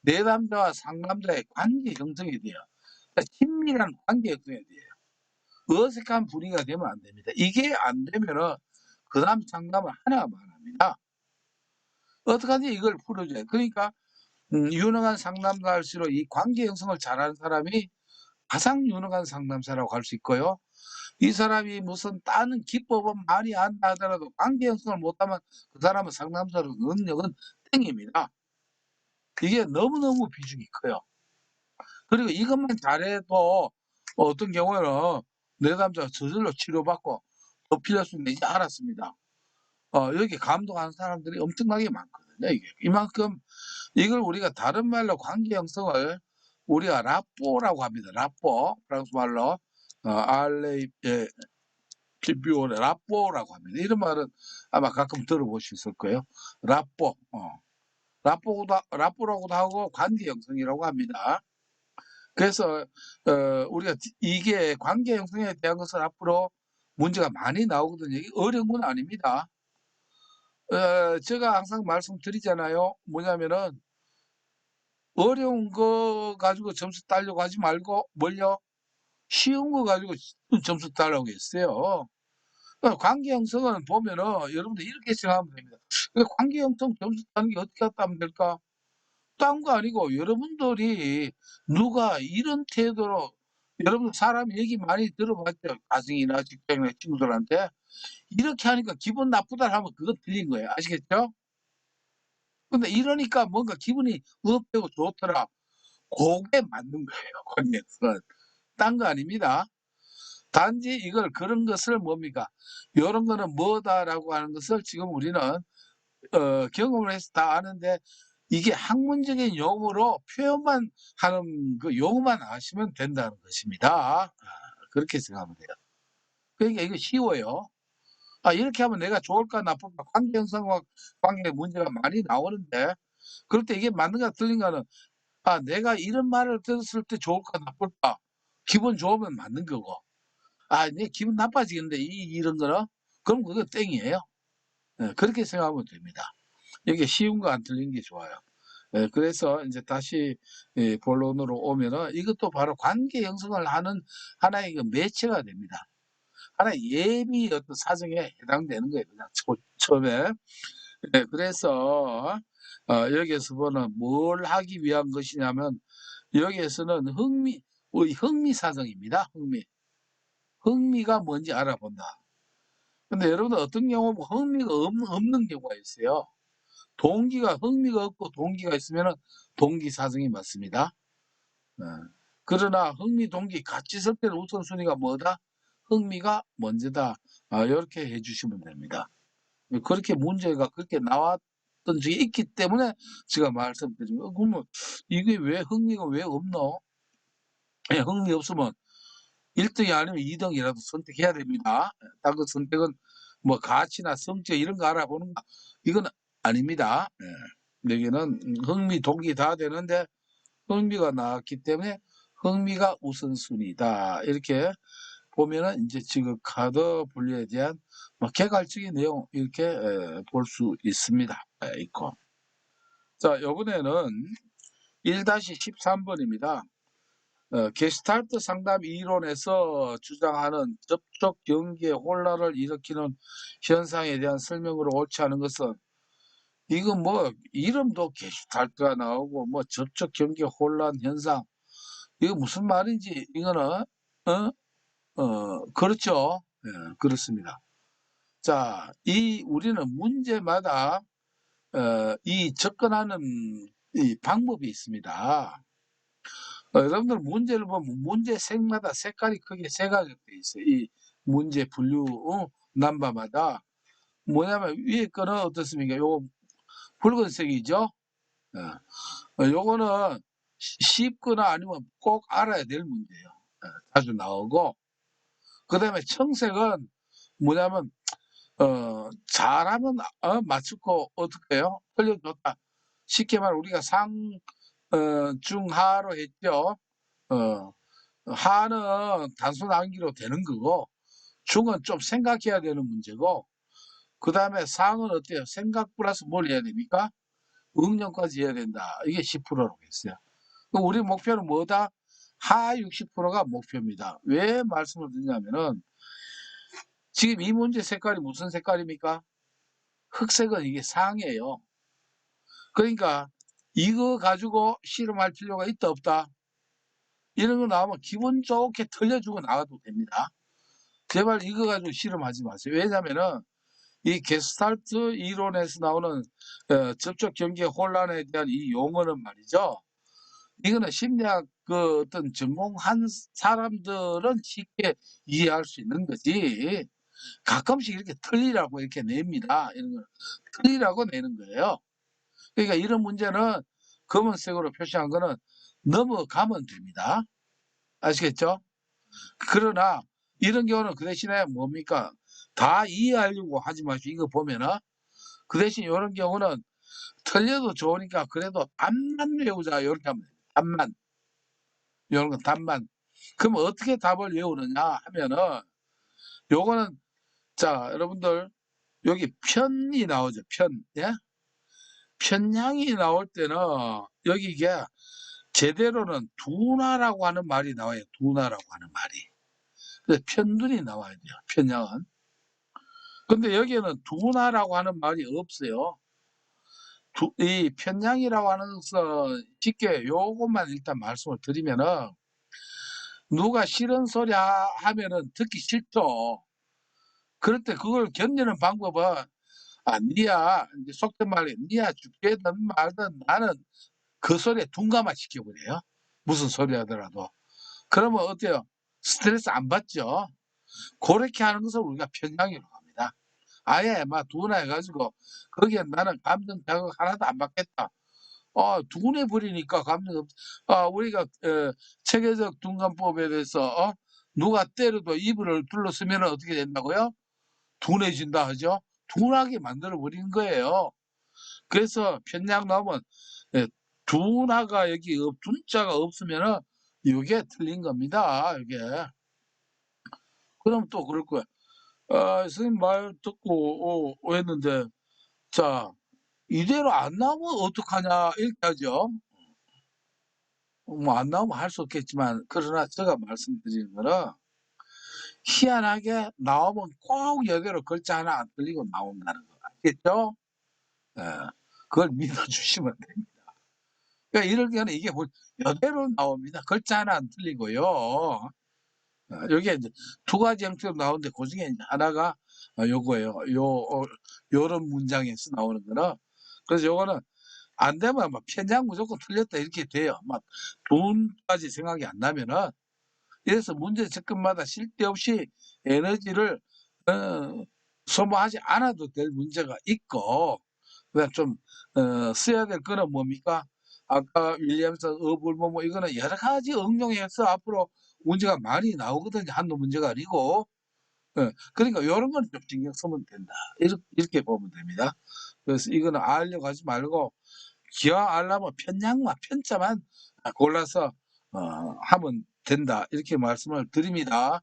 내담자와 상담자의 관계 형성이 돼요. 그러니까 친밀한 관계 형성이 돼요. 어색한 분위기가 되면 안 됩니다. 이게 안 되면은 그다음 상담을 하나가 안 합니다. 어떡하든지 이걸 풀어줘야 그러니까 유능한 상담가일수록 이 관계 형성을 잘하는 사람이 가장 유능한 상담사라고 할 수 있고요. 이 사람이 무슨 다른 기법은 많이 안다 하더라도 관계 형성을 못하면 그 사람은 상담사로 능력은 땡입니다. 이게 너무너무 비중이 커요. 그리고 이것만 잘해도 어떤 경우에는 내담자가 저절로 치료받고 더 필요할 수 있는지 알았습니다. 여기 감독하는 사람들이 엄청나게 많거든요. 이게. 이만큼 이걸 우리가 다른 말로 관계 형성을 우리가 라뽀라고 합니다. 라뽀 프랑스 말로 알레이 피비오 라뽀라고 합니다. 이런 말은 아마 가끔 들어보셨을 거예요. 라뽀. 라뽀라고도 하고 관계 형성이라고 합니다. 그래서 우리가 이게 관계 형성에 대한 것은 앞으로 문제가 많이 나오거든요. 이게 어려운 건 아닙니다. 제가 항상 말씀드리잖아요. 뭐냐면은 어려운 거 가지고 점수 따려고 하지 말고 뭘요? 쉬운 거 가지고 점수 따려고 했어요. 관계 형성은 보면은 여러분들 이렇게 생각하면 됩니다. 관계 형성 점수 따는 게 어떻게 따면 될까? 딴 거 아니고 여러분들이 누가 이런 태도로 여러분 사람 얘기 많이 들어봤죠. 가정이나 직장이나 친구들한테. 이렇게 하니까 기분 나쁘다 하면 그건 틀린 거예요. 아시겠죠? 근데 이러니까 뭔가 기분이 업되고 좋더라. 고게 맞는 거예요, 관계성은. 딴 거 아닙니다. 단지 이걸 그런 것을 뭡니까? "요런 거는 뭐다."라고 하는 것을 지금 우리는 경험을 해서 다 아는데 이게 학문적인 용어로 표현만 하는 그 용어만 아시면 된다는 것입니다. 그렇게 생각하면 돼요. 그러니까 이거 쉬워요. 이렇게 하면 내가 좋을까 나쁠까 관계 형성과 관계에 문제가 많이 나오는데 그럴 때 이게 맞는가 틀린가는 내가 이런 말을 들었을 때 좋을까 나쁠까 기분 좋으면 맞는 거고 내 기분 나빠지겠는데 이런 거는 그럼 그거 땡이에요. 그렇게 생각하면 됩니다. 이게 쉬운 거 안 틀린 게 좋아요. 그래서 인제 다시 본론으로 오면은 이것도 바로 관계 형성을 하는 하나의 그 매체가 됩니다. 하나의 예비 어떤 사정에 해당되는 거예요 그냥 처음에. 그래서 여기에서 보는 뭘 하기 위한 것이냐면 여기에서는 흥미 사정입니다, 흥미. 흥미가 뭔지 알아본다. 근데 여러분들 어떤 경우 흥미가 없는 경우가 있어요. 흥미가 없고 동기가 있으면은 동기 사정이 맞습니다. 네. 그러나 흥미, 동기 같이 설 때는 우선순위가 뭐다? 흥미가 먼저다. 요렇게 해 주시면 됩니다. 그렇게 문제가 그렇게 나왔던 적이 있기 때문에 제가 말씀드린 거 그러면 이게 왜 흥미가 왜 없노? 흥미 없으면 1 등이 아니면 2 등이라도 선택해야 됩니다. 딴 거 선택은 뭐 가치나 성적 이런 거 알아보는 거 이건 아닙니다. 여기는 흥미, 동기 다 되는데 흥미가 나왔기 때문에 '흥미가 우선순위다.' 이렇게 보면은 인제 지금 카드 분류에 대한 뭐 개괄적인 내용 이렇게 볼 수 있습니다. 있고. 자 요번에는 1-13 번입니다. 게스탈트 상담 이론에서 주장하는 접촉 경계에 혼란을 일으키는 현상에 대한 설명으로 옳지 않은 것은 이거 뭐 이름도 게슈탈트가 나오고 뭐 접촉 경계 혼란 현상 이거 무슨 말인지 이거는 어? 그렇죠. 그렇습니다. 자, 우리는 문제마다 이 접근하는 이 방법이 있습니다. 여러분들 문제를 보면 문제색마다 색깔이 크게 3가지가 돼 있어요. 이 문제 분류 넘버마다 뭐냐면 위에 거는 어떻습니까? 요거 붉은색이죠. 요거는 쉽거나 아니면 꼭 알아야 될 문제예요. 자주 나오고, 그 다음에 청색은 뭐냐면 잘하면 맞추고 어떻게 해요? 틀려줬다. 쉽게 말해 우리가 중하로 했죠. 하는 단순 암기로 되는 거고, 중은 좀 생각해야 되는 문제고, 그 다음에 상은 어때요? 생각 플러스 뭘 해야 됩니까? 응용까지 해야 된다. 이게 10%라고 했어요. 우리 목표는 뭐다? 하 60%가 목표입니다. 왜 말씀을 드리냐면은 지금 이 문제 색깔이 무슨 색깔입니까? 흑색은 이게 상이에요. 그러니까 이거 가지고 실험할 필요가 있다 없다? 이런 거 나오면 기분 좋게 틀려주고 나가도 됩니다. 제발 이거 가지고 실험하지 마세요. 왜냐면은 이 게스탈트 이론에서 나오는 접촉 경계 혼란에 대한 이 용어는 말이죠. 이거는 심리학 그 어떤 전공한 사람들은 쉽게 이해할 수 있는 거지. 가끔씩 이렇게 틀리라고 이렇게 냅니다. 이런 걸 틀리라고 내는 거예요. 그러니까 이런 문제는 검은색으로 표시한 거는 넘어가면 됩니다. 아시겠죠? 그러나 이런 경우는 그 대신에 뭡니까? 다 이해하려고 하지 마시고 이거 보면은 그 대신 이런 경우는 틀려도 좋으니까 그래도 답만 외우자 이렇게 하면 돼요. 답만. 이런 건 답만. 그럼 어떻게 답을 외우느냐 하면은 요거는 자 여러분들 여기 편이 나오죠. 편. 예? 편향이 나올 때는 여기 이게 제대로는 둔화라고 하는 말이 나와요. 둔화라고 하는 말이. 그래서 편둔이 나와야 돼요. 편향은. 근데 여기에는 둔화라고 하는 말이 없어요. 이 편향이라고 하는 것은 쉽게 요것만 일단 말씀을 드리면은 누가 싫은 소리 하면은 듣기 싫죠. 그럴 때 그걸 견디는 방법은 니야 이제 속된 말로 니야 죽겠든 말든 나는 그 소리에 둔감화 시켜버려요. 무슨 소리 하더라도. 그러면 어때요? 스트레스 안 받죠? 그렇게 하는 것을 우리가 편향이라고 합니다. 아예 막 둔화해가지고 거기에 나는 감정 자극 하나도 안 받겠다. 둔해버리니까 감정 우리가 체계적 둔감법에 대해서 누가 때려도 이불을 둘러쓰면 어떻게 된다고요? 둔해진다 하죠. 둔하게 만들어 버리는 거예요. 그래서 편향 나오면 예, 둔하가 여기 둔자가 없으면은 이게 틀린 겁니다. 이게. 그럼 또 그럴 거야. 선생님 말 듣고 했는데 자 이대로 안 나오면 어떡하냐 이렇게 하죠. 뭐 안 나오면 할 수 없겠지만 그러나 제가 말씀드리는 거는 희한하게 나오면 꼭 이대로 글자 하나 안 틀리고 나온다는 거 아시겠죠? 예. 그걸 믿어주시면 됩니다. 그러니까 이럴 경우는 이게 뭐 이대로 나옵니다. 글자 하나 안 틀리고요. 여기에 이제 두 가지 형태로 나오는데 그중에 이제 하나가 요거예요. 요런 문장에서 나오는 거는 그래서 요거는 안 되면 막 편향 무조건 틀렸다 이렇게 돼요. 막 돈까지 생각이 안 나면은 이래서 문제 접근마다 쓸데없이 에너지를 소모하지 않아도 될 문제가 있고 그다음 좀 써야 될 거는 뭡니까? 아까 윌리엄슨 어불모 뭐 이거는 여러 가지 응용해서 앞으로 문제가 많이 나오거든요. 한두 문제가 아니고. 그러니까 요런 건 좀 신경 쓰면 된다. 이렇게 보면 됩니다. 그래서 이거는 알려고 하지 말고 기왕 알려면 편향만 편자만 골라서 하면 된다. 이렇게 말씀을 드립니다.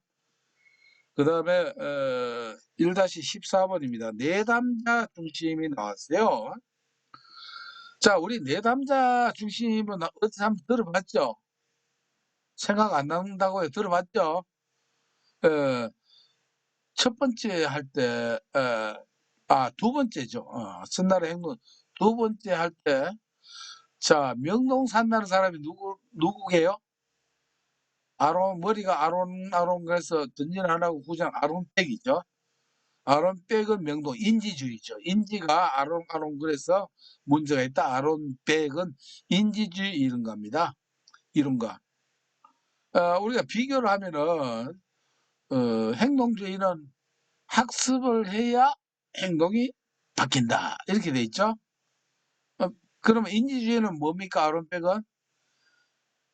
그다음에 1-14번입니다. 내담자 중심이 나왔어요. 자, 우리 내담자 중심은 어디서 한번 들어봤죠? 생각 안 난다고요. 들어봤죠? 에, 첫 번째 할 때, 두 번째죠. 선날의 행군 두 번째 할 때, 자, 명동산나는 사람이 누구게요? 머리가 아론 그래서 전진 안 하고 그냥 아론백이죠. 아론백은 명동 인지주의죠. 인지가 아론 그래서 문제가 있다. 아론백은 인지주의 이론가입니다. 이론가. 우리가 비교를 하면은 행동주의는 학습을 해야 행동이 바뀐다. 이렇게 돼 있죠. 그러면 인지주의는 뭡니까? 아론백은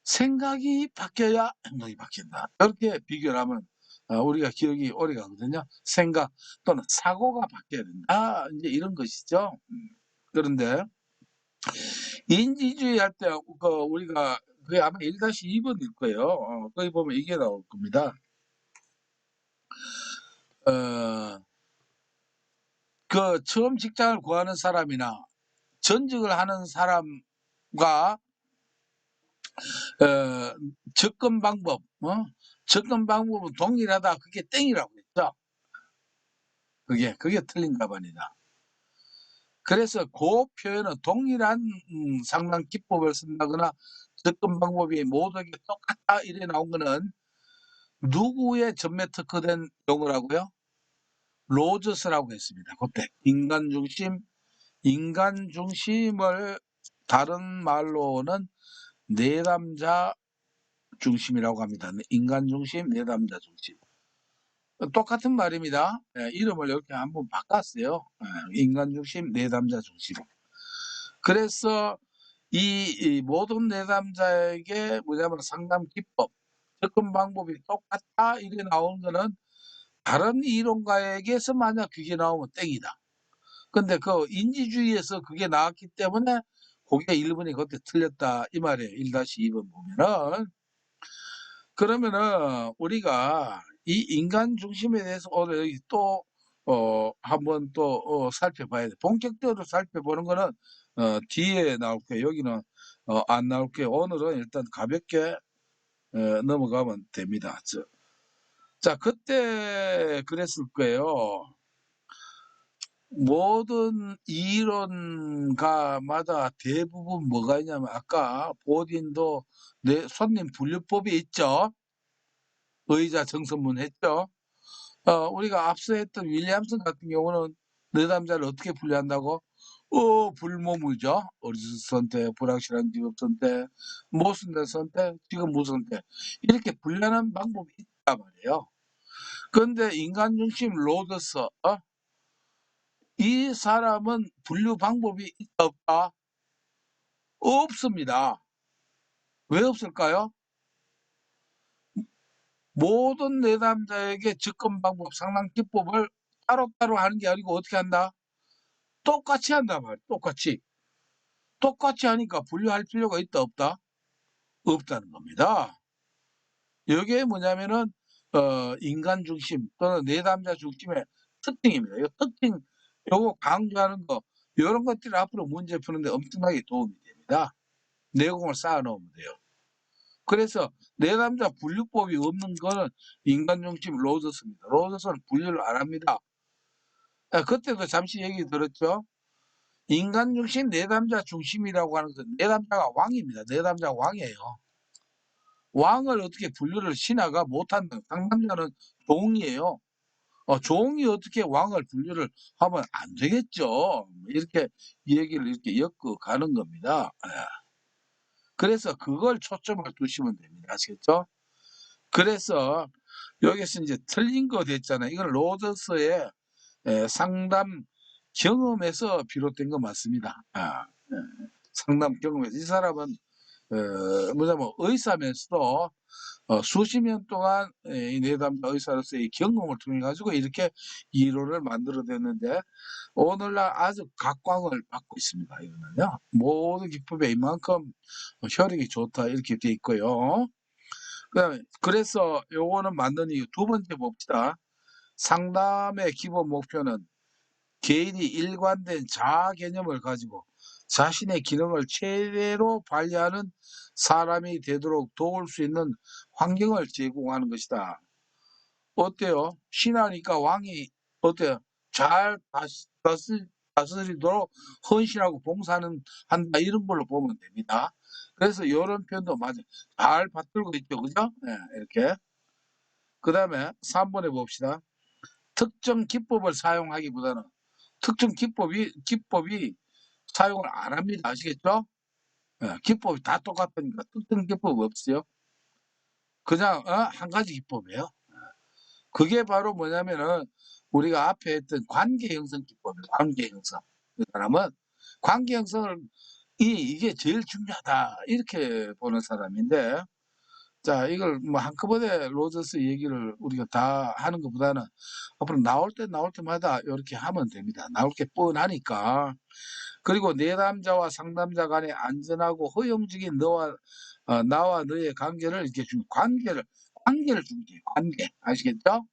생각이 바뀌어야 행동이 바뀐다. 이렇게 비교를 하면 우리가 기억이 오래 가거든요. 생각 또는 사고가 바뀌어야 된다. 이제 이런 것이죠. 그런데 인지주의 할 때 우리가 그게 아마 1-2번일 거예요. 거기 보면 이게 나올 겁니다. 어, 그 처음 직장을 구하는 사람이나 전직을 하는 사람과 접근 방법, 접근 방법은 동일하다. 그게 땡이라고 했죠. 그게 틀린 답안이다. 그래서 그 표현은 동일한 상당 기법을 쓴다거나 접근 방법이 모두에게 똑같다 이래 나온 거는 누구의 전매 특허된 용어라고요? 로저스라고 했습니다. 그때 인간 중심을 다른 말로는 내담자 중심이라고 합니다. 인간 중심, 내담자 중심. 똑같은 말입니다. 이름을 이렇게 한번 바꿨어요. 인간 중심, 내담자 중심. 그래서 이 모든 내담자에게 뭐냐면 상담 기법, 접근 방법이 똑같다 이게 나온 거는 다른 이론가에게서 만약 그게 나오면 땡이다. 근데 그 인지주의에서 그게 나왔기 때문에 그게 1번이 그때 틀렸다 이 말이에요. 1-2번 보면은. 그러면은 우리가 이 인간 중심에 대해서 오늘 여기 또 한번 또 살펴봐야 돼. 본격적으로 살펴보는 거는 뒤에 나올 거예요. 여기는 안 나올 거예요. 오늘은 일단 가볍게 넘어가면 됩니다. 자, 그때 그랬을 거예요. 모든 이론가마다 대부분 뭐가 있냐면 아까 보딘도 내 손님 분류법이 있죠. 의자 정선문 했죠. 우리가 앞서 했던 윌리엄슨 같은 경우는 내담자를 어떻게 분류한다고? 불모무죠. 어리석은 선택, 불확실한 직업 선택, 무슨 선택, 지금 무슨 선택. 이렇게 분류하는 방법이 있단 말이에요. 그런데 인간 중심 로저스, 이 사람은 분류 방법이 있다 없다? 없습니다. 왜 없을까요? 모든 내담자에게 접근 방법, 상담 기법을 따로따로 하는 게 아니고 어떻게 한다? 똑같이 한단 말이에요. 똑같이. 똑같이 하니까 분류할 필요가 있다 없다? 없다는 겁니다. 이게 뭐냐면은 인간 중심 또는 내담자 중심의 특징입니다. 이 특징 요거 강조하는 거 요런 것들이 앞으로 문제 푸는데 엄청나게 도움이 됩니다. 내공을 쌓아 놓으면 돼요. 그래서 내담자 분류법이 없는 거는 인간 중심 로저스입니다. 로저스는 분류를 안 합니다. 그때도 잠시 얘기 들었죠. 인간 중심, 내담자 중심이라고 하는 것은 내담자가 왕입니다. 내담자가 왕이에요. 왕을 어떻게 분류를 신하가 못한다. 상담자는 종이에요. 종이 어떻게 왕을 분류를 하면 안 되겠죠. 이렇게 얘기를 이렇게 엮어 가는 겁니다. 그래서 그걸 초점을 두시면 됩니다. 아시겠죠? 그래서 여기서 이제 틀린 거 됐잖아요. 이건 로저스의 상담 경험에서 비롯된 거 맞습니다. 상담 경험에서 이 사람은 뭐냐면 의사면서도 수십 년 동안 이 내담자 의사로서의 경험을 통해 가지고 이렇게 이론을 만들어냈는데 오늘날 아주 각광을 받고 있습니다. 이거는요. 모든 기법에 이만큼 효력이 좋다 이렇게 돼 있고요. 그다음에 그래서 요거는 맞는 이유 두 번째 봅시다. 상담의 기본 목표는 개인이 일관된 자아 개념을 가지고 자신의 기능을 최대로 발휘하는 사람이 되도록 도울 수 있는 환경을 제공하는 것이다. 어때요? 신하니까 왕이 어때요? 잘 다스리도록 헌신하고 봉사는 한다 이런 걸로 보면 됩니다. 그래서 이런 표현도 맞아요. 잘 받들고 있죠. 그죠? 네, 이렇게. 그 다음에 3번에 봅시다. 특정 기법을 사용하기보다는 특정 기법이 사용을 안 합니다. 아시겠죠? 기법이 다 똑같으니까 특정 기법 없어요. 그냥 한 가지 기법이에요. 그게 바로 뭐냐면은 우리가 앞에 했던 관계 형성 기법이에요. 관계 형성. 그 사람은 관계 형성을 이게 제일 중요하다 이렇게 보는 사람인데, 자 이걸 뭐 한꺼번에 로저스 얘기를 우리가 다 하는 것보다는 앞으로 나올 때마다 요렇게 하면 됩니다. 나올 게 뻔하니까. 그리고 내담자와 상담자 간의 안전하고 허용적인 나와 너의 관계를 이렇게 관계를 중요해요. 관계. 아시겠죠?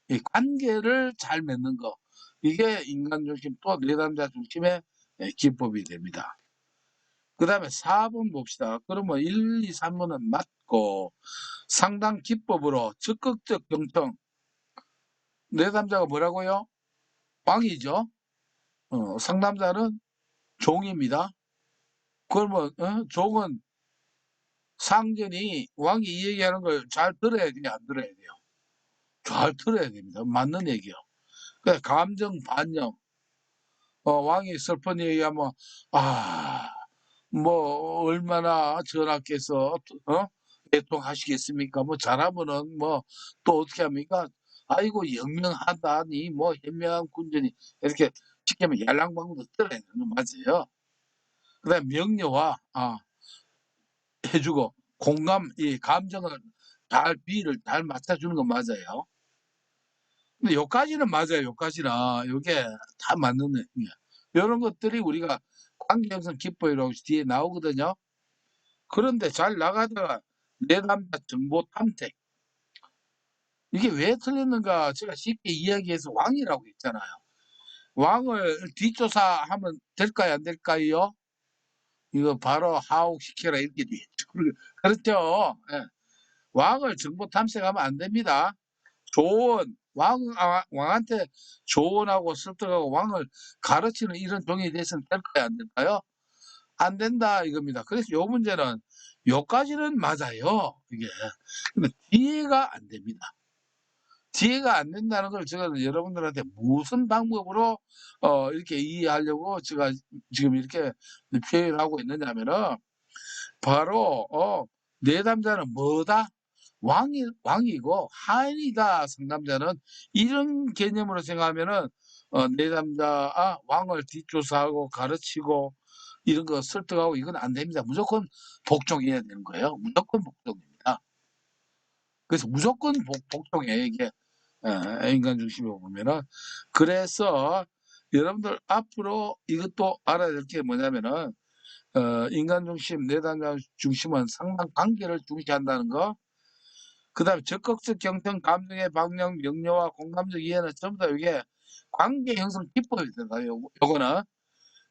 이 관계를 잘 맺는 거. 이게 인간 중심 또 내담자 중심의 기법이 됩니다. 그다음에 4번 봅시다. 그러면 1, 2, 3번은 맞고 상담 기법으로 적극적 경청. 내담자가 뭐라고요? 왕이죠. 상담자는 종입니다. 그러면 종은 상전이 왕이 이 얘기하는 걸 잘 들어야 돼요, 안 들어야 돼요? 잘 들어야 됩니다. 맞는 얘기요. 그래 감정 반영. 왕이 슬픈 얘기하면 아, 뭐 얼마나 전하께서 애통하시겠습니까? 뭐 잘하면은 뭐 또 어떻게 합니까? 아이고 영명하다니 뭐 현명한 군전이 이렇게 쉽게 하면 yar랑방구도 들어야 되는 거 맞아요. 그다음에 명료와 해주고 공감, 이 감정을 잘 비위를 잘 맞춰주는 건 맞아요. 근데 요까지는 맞아요. 요까지는 요게 다 맞는 얘기야. 요런 것들이 우리가 관계 형성 기법이라고 뒤에 나오거든요. 그런데 잘 나가다가 내담자 정보 탐색. 이게 왜 틀렸는가 제가 쉽게 이야기해서 왕이라고 했잖아요. 왕을 뒷조사하면 될까요, 안 될까요? 이거 바로 하옥시켜라 이렇게 돼 있죠. 그렇죠. 예. 왕을 정보 탐색하면 안 됩니다. 왕한테 조언하고 설득하고 왕을 가르치는 이런 종이 돼서는 될까요, 안 될까요? 안 된다 이겁니다. 그래서 요 문제는 요까지는 맞아요. 이게. 근데 뒤에가 안 됩니다. 뒤에가 안 된다는 걸 제가 여러분들한테 무슨 방법으로 이렇게 이해하려고 제가 지금 이렇게 표현하고 있느냐면은 바로 내담자는 뭐다? 왕이고 하인이다. 상담자는 이런 개념으로 생각하면은 내담자 왕을 뒷조사하고 가르치고 이런 거 설득하고 이건 안 됩니다. 무조건 복종해야 되는 거예요. 무조건 복종입니다. 그래서 무조건 복종해 이게 인간 중심으로 보면은. 그래서 여러분들 앞으로 이것도 알아야 될 게 뭐냐면은 인간 중심, 내담자 중심은 상당 관계를 중시한다는 거. 그다음에 적극적 경청, 감정의 방향, 명료와 공감적 이해는 전부 다 이게 관계 형성 기법이 들어가요. 요거는.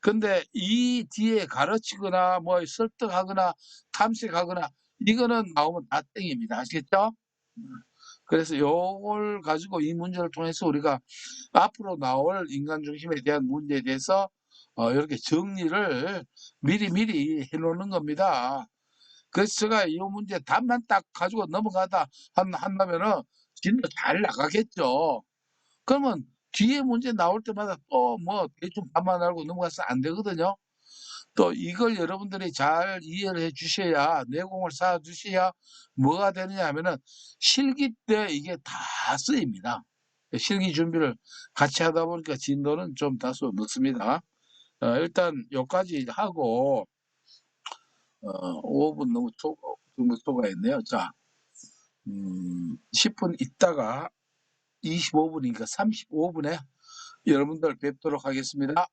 근데 이 뒤에 가르치거나 뭐 설득하거나 탐색하거나 이거는 나오면 다 땡입니다. 아시겠죠? 그래서 요걸 가지고 이 문제를 통해서 우리가 앞으로 나올 인간 중심에 대한 문제에 대해서 이렇게 정리를 미리 해 놓는 겁니다. 그래서 제가 이 문제 답만 딱 가지고 넘어가다 한다면은 진도 잘 나가겠죠. 그러면 뒤에 문제 나올 때마다 또 뭐 대충 답만 알고 넘어가서 안 되거든요. 또 이걸 여러분들이 잘 이해를 해 주셔야 내공을 쌓아 주셔야 뭐가 되느냐 하면은 실기 때 이게 다 쓰입니다. 실기 준비를 같이 하다 보니까 진도는 좀 다소 늦습니다. 일단 요까지 하고 5분 너무 초과했네요. 자, 10분 있다가 25분이니까 35분에 여러분들 뵙도록 하겠습니다.